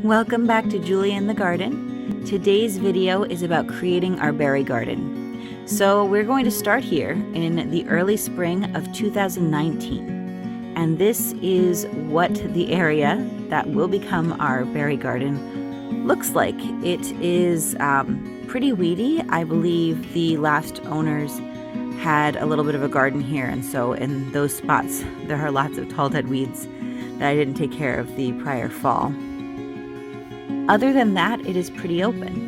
Welcome back to Julia in the Garden. Today's video is about creating our berry garden. So we're going to start here in the early spring of 2019. And this is what the area that will become our berry garden looks like. It is pretty weedy. I believe the last owners had a little bit of a garden here, and so in those spots there are lots of tall dead weeds that I didn't take care of the prior fall. Other than that, it is pretty open.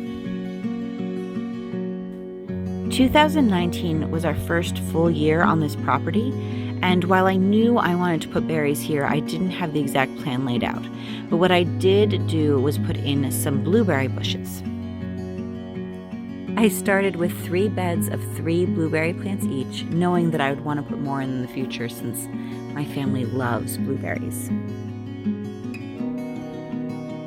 2019 was our first full year on this property, and while I knew I wanted to put berries here, I didn't have the exact plan laid out. But what I did do was put in some blueberry bushes. I started with 3 beds of 3 blueberry plants each, knowing that I would want to put more in the future since my family loves blueberries.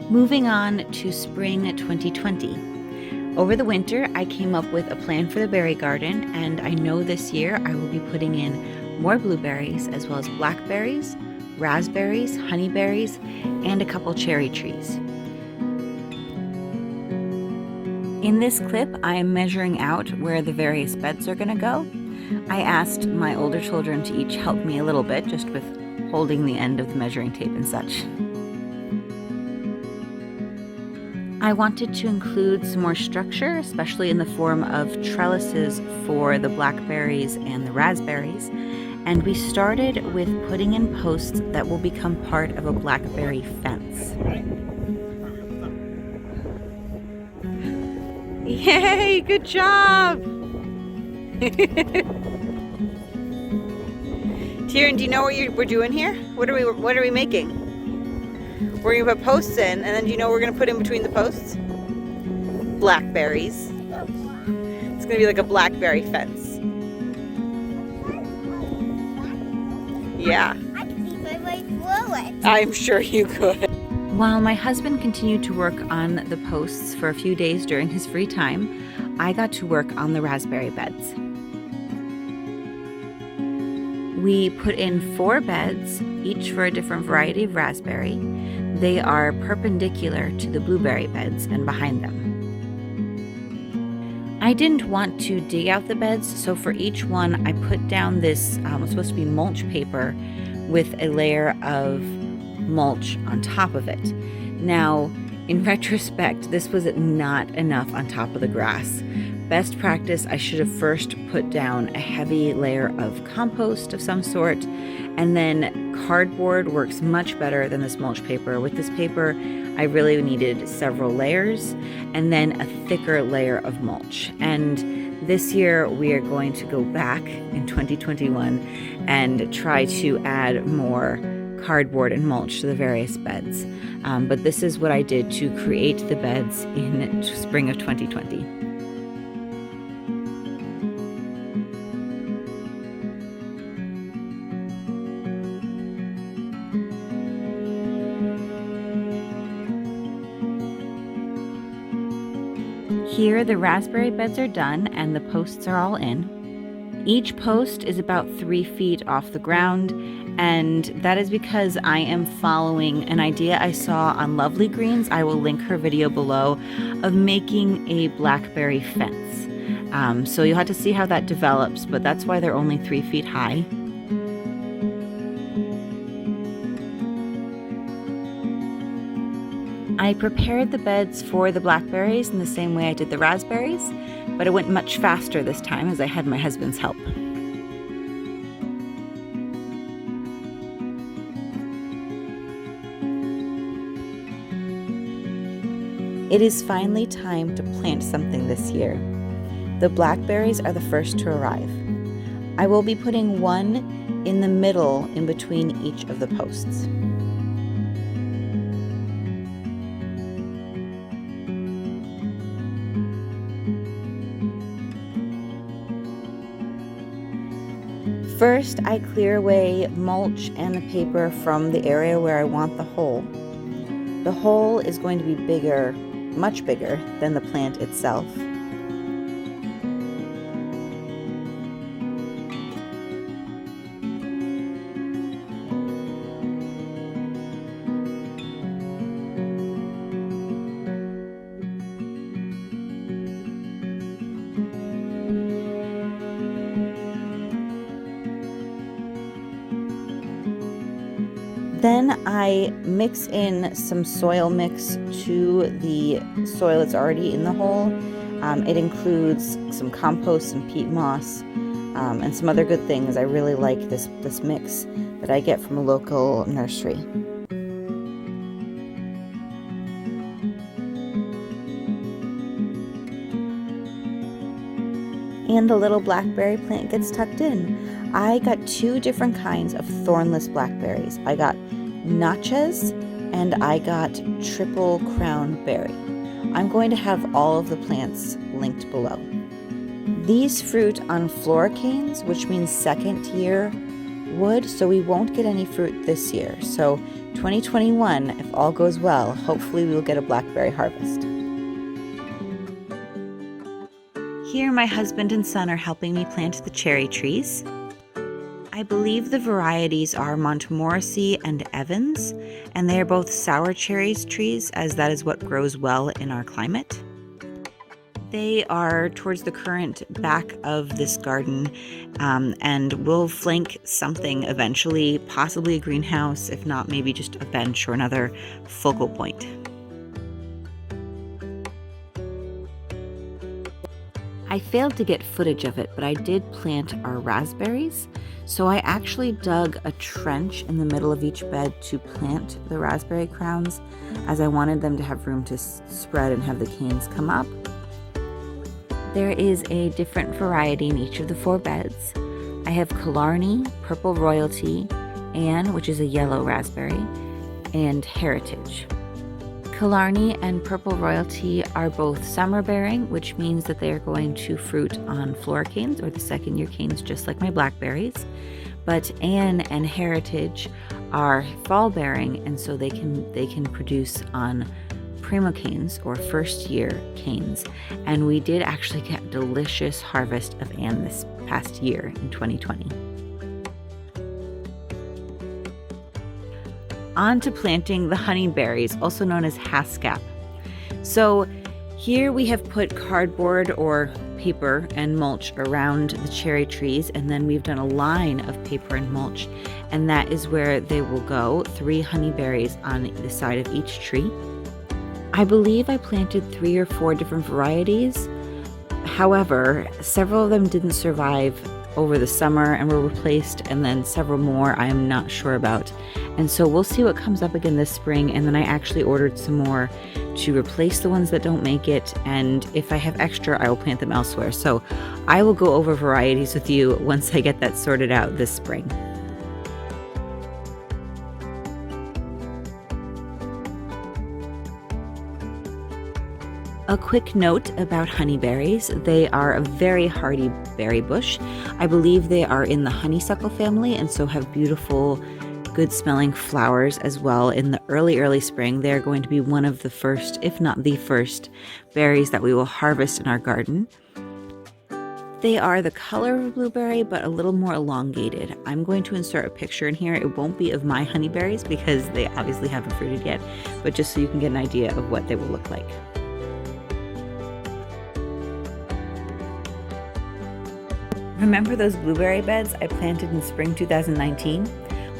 Moving on to spring 2020. Over the winter, I came up with a plan for the berry garden, and I know this year I will be putting in more blueberries as well as blackberries, raspberries, honeyberries, and a couple cherry trees. In this clip, I am measuring out where the various beds are going to go. I asked my older children to each help me a little bit, just with holding the end of the measuring tape and such. I wanted to include some more structure, especially in the form of trellises for the blackberries and the raspberries, and we started with putting in posts that will become part of a blackberry fence. Yay, good job! Tyrion, do you know what we're doing here? What are we making? We're going to put posts in, and then do you know what we're going to put in between the posts? Blackberries. It's going to be like a blackberry fence. Yeah. I could even blow it. I'm sure you could. While my husband continued to work on the posts for a few days during his free time, I got to work on the raspberry beds. We put in 4 beds, each for a different variety of raspberry. They are perpendicular to the blueberry beds and behind them. I didn't want to dig out the beds, so for each one I put down this, it's supposed to be mulch paper with a layer of mulch on top of it. Now, in retrospect, this was not enough on top of the grass. Best practice, I should have first put down a heavy layer of compost of some sort, and then cardboard works much better than this mulch paper. With this paper, I really needed several layers and then a thicker layer of mulch. And this year we are going to go back in 2021 and try to add more cardboard and mulch to the various beds. But this is what I did to create the beds in spring of 2020. Here, the raspberry beds are done and the posts are all in. Each post is about 3 feet off the ground, and that is because I am following an idea I saw on Lovely Greens. I will link her video below, of making a blackberry fence. So you'll have to see how that develops, but that's why they're only 3 feet high. I prepared the beds for the blackberries in the same way I did the raspberries, but it went much faster this time as I had my husband's help. It is finally time to plant something this year. The blackberries are the first to arrive. I will be putting one in the middle in between each of the posts. First, I clear away mulch and the paper from the area where I want the hole. The hole is going to be bigger, much bigger than the plant itself. Then I mix in some soil mix to the soil that's already in the hole. It includes some compost and peat moss and some other good things. I really like this mix that I get from a local nursery. And the little blackberry plant gets tucked in. I got 2 different kinds of thornless blackberries. I got Natchez and I got triple crown berry. I'm going to have all of the plants linked below. These fruit on floricanes, which means second year wood, so we won't get any fruit this year. So 2021, if all goes well, hopefully we will get a blackberry harvest. Here my husband and son are helping me plant the cherry trees. I believe the varieties are Montmorency and Evans, and they are both sour cherries trees, as that is what grows well in our climate. They are towards the current back of this garden and will flank something eventually, possibly a greenhouse, if not maybe just a bench or another focal point. I failed to get footage of it, but I did plant our raspberries. So I actually dug a trench in the middle of each bed to plant the raspberry crowns, as I wanted them to have room to spread and have the canes come up. There is a different variety in each of the 4 beds. I have Killarney, Purple Royalty, Anne, which is a yellow raspberry, and Heritage. Killarney and Purple Royalty are both summer bearing, which means that they are going to fruit on floricanes or the second year canes, just like my blackberries. But Anne and Heritage are fall bearing, and so they can produce on primocanes or first year canes. And we did actually get a delicious harvest of Anne this past year in 2020. On to planting the honeyberries, also known as haskap. So here we have put cardboard or paper and mulch around the cherry trees, and then we've done a line of paper and mulch, and that is where they will go, 3 honeyberries on the side of each tree. I believe I planted 3 or 4 different varieties. However, several of them didn't survive over the summer and were replaced, and then several more I am not sure about. And so we'll see what comes up again this spring, and then I actually ordered some more to replace the ones that don't make it, and if I have extra, I will plant them elsewhere. So I will go over varieties with you once I get that sorted out this spring. A quick note about honeyberries. They are a very hardy berry bush. I believe they are in the honeysuckle family and so have beautiful, good smelling flowers as well. In the early spring, they're going to be one of the first, if not the first, berries that we will harvest in our garden. They are the color of a blueberry, but a little more elongated. I'm going to insert a picture in here. It won't be of my honeyberries because they obviously haven't fruited yet, but just so you can get an idea of what they will look like. Remember those blueberry beds I planted in spring 2019?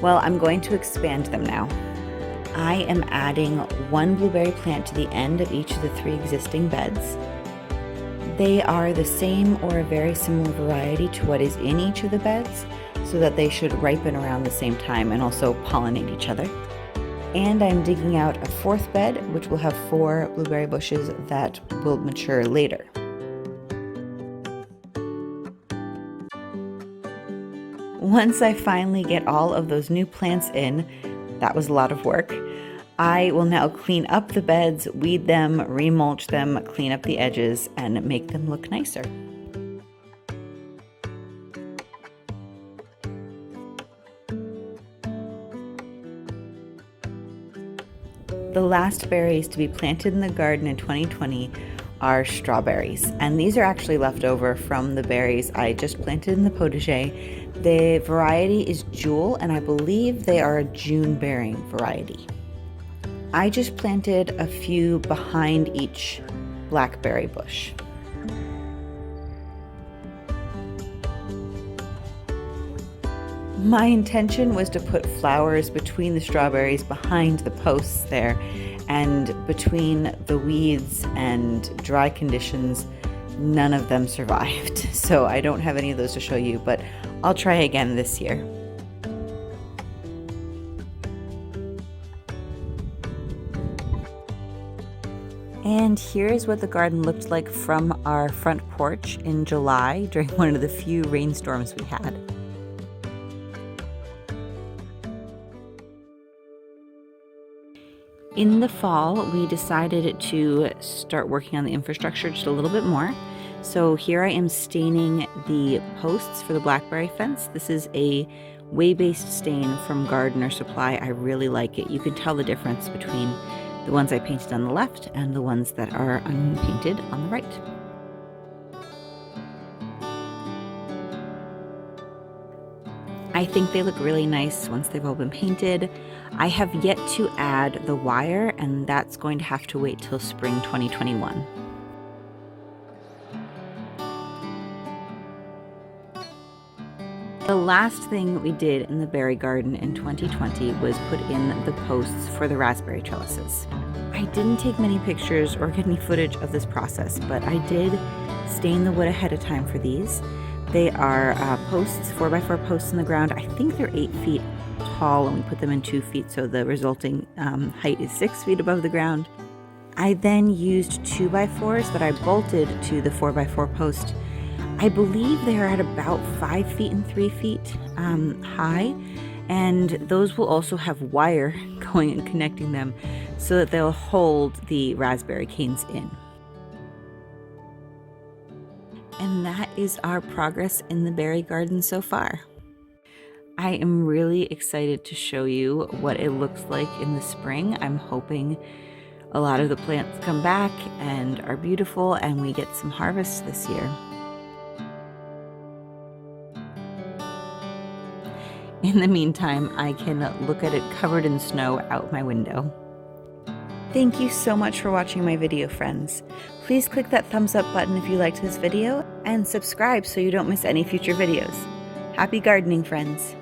Well, I'm going to expand them now. I am adding 1 blueberry plant to the end of each of the 3 existing beds. They are the same or a very similar variety to what is in each of the beds, so that they should ripen around the same time and also pollinate each other. And I'm digging out a 4th bed, which will have 4 blueberry bushes that will mature later. Once I finally get all of those new plants in, that was a lot of work, I will now clean up the beds, weed them, remulch them, clean up the edges, and make them look nicer. The last berries to be planted in the garden in 2020 are strawberries, and these are actually left over from the berries I just planted in the potager. The variety is Jewel, and I believe they are a June-bearing variety. I just planted a few behind each blackberry bush. My intention was to put flowers between the strawberries behind the posts there, and between the weeds and dry conditions, none of them survived. So I don't have any of those to show you, but I'll try again this year. And here's what the garden looked like from our front porch in July during one of the few rainstorms we had. In the fall, we decided to start working on the infrastructure just a little bit more. So here I am staining the posts for the Blackberry fence. This is a whey-based stain from Gardener Supply. I really like it. You can tell the difference between the ones I painted on the left and the ones that are unpainted on the right. I think they look really nice once they've all been painted. I have yet to add the wire, and that's going to have to wait till spring 2021. The last thing we did in the berry garden in 2020 was put in the posts for the raspberry trellises. I didn't take many pictures or get any footage of this process, but I did stain the wood ahead of time for these. They are posts, 4x4 posts in the ground. I think they're 8 feet tall, and we put them in 2 feet, so the resulting height is 6 feet above the ground. I then used 2x4s that I bolted to the 4x4 post. I believe they are at about 5 feet and 3 feet high, and those will also have wire going and connecting them so that they'll hold the raspberry canes in. And that is our progress in the berry garden so far. I am really excited to show you what it looks like in the spring. I'm hoping a lot of the plants come back and are beautiful, and we get some harvests this year. In the meantime, I can look at it covered in snow out my window. Thank you so much for watching my video, friends. Please click that thumbs up button if you liked this video, and subscribe so you don't miss any future videos. Happy gardening, friends!